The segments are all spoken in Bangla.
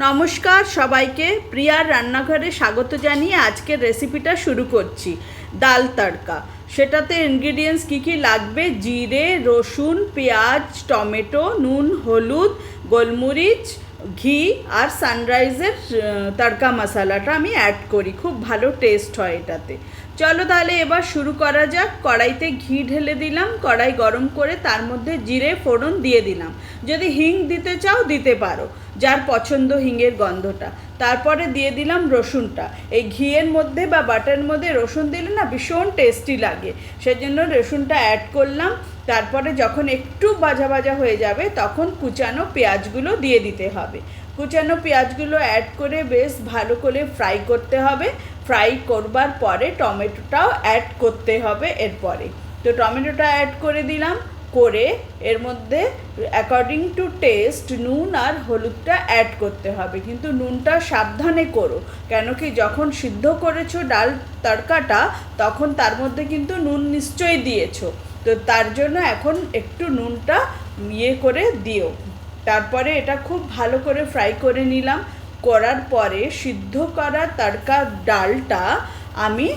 নমস্কার সবাইকে, প্রিয়ার রান্নাঘরে স্বাগত জানিয়ে আজকের রেসিপিটা শুরু করছি। ডাল তড়কা। সেটাতে ইনগ্রিডিয়েন্টস কী কী লাগবে: জিরে, রসুন, পেঁয়াজ, টমেটো, নুন, হলুদ, গোলমরিচ, ঘি আর সানরাইজের তড়কা মশলাটা আমি অ্যাড করি। খুব ভালো টেস্ট হয় এটাতে। চলো তাহলে এবার শুরু করা যাক। কড়াইতে ঘি ঢেলে দিলাম, কড়াই গরম করে তার মধ্যে জিরে ফোড়ন দিয়ে দিলাম। যদি হিং দিতে চাও দিতে পারো, যার পছন্দ হিঙের গন্ধটা। তারপরে দিয়ে দিলাম রসুনটা। এই ঘিয়ের মধ্যে বা বাটার মধ্যে রসুন দিলে না ভীষণ টেস্টি লাগে, সেজন্য রসুনটা অ্যাড করলাম। তারপরে যখন একটু ভাজা ভাজা হয়ে যাবে তখন কুচানো পেঁয়াজগুলো দিয়ে দিতে হবে। কুচানো পেঁয়াজগুলো অ্যাড করে বেশ ভালো করে ফ্রাই করতে হবে। ফ্রাই করবার পরে টমেটোটাও অ্যাড করতে হবে এরপরে। তো টমেটোটা অ্যাড করে দিলাম, করে এর মধ্যে অ্যাকর্ডিং টু টেস্ট নুন আর হলুদটা অ্যাড করতে হবে। কিন্তু নুনটা সাবধানে করো, কেন কি যখন সিদ্ধ করেছো ডাল তড়কাটা তখন তার মধ্যে কিন্তু নুন নিশ্চয়ই দিয়েছো, তো তার জন্য এখন একটু নুনটা করে দিও। তারপরে এটা খুব ভালো করে ফ্রাই করে নিলাম। করার পরে সিদ্ধ করা তড়কা ডালটা আমি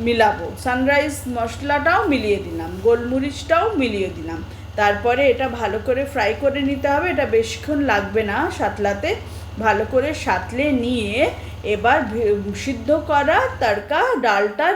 মিলাবো। সানরাইজ মশলাটাও মিলিয়ে দিলাম, গোলমরিচটাও মিলিয়ে দিলাম। তারপরে এটা ভালো করে ফ্রাই করে নিতে হবে। এটা বেশিক্ষণ লাগবে না সাতলাতে। ভালো করে সাতলে নিয়ে এবার সিদ্ধ করা তড়কা ডালটা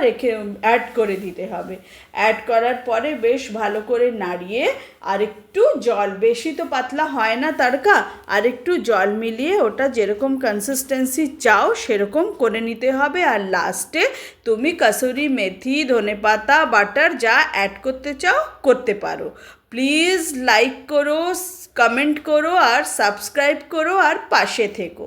অ্যাড করে দিতে হবে। অ্যাড করার পরে বেশ ভালো করে নাড়িয়ে আর একটু জল, বেশি তো পাতলা হয় না তড়কা, আর একটু জল মিলিয়ে ওটা যেরকম কনসিস্টেন্সি চাও সেরকম করে নিতে হবে। আর লাস্টে তুমি কসুরি মেথি, ধনেপাতা, বাটার যা অ্যাড করতে চাও করতে পারো। প্লিজ লাইক করো, কমেন্ট করো আর সাবস্ক্রাইব করো আর পাশে থেকো।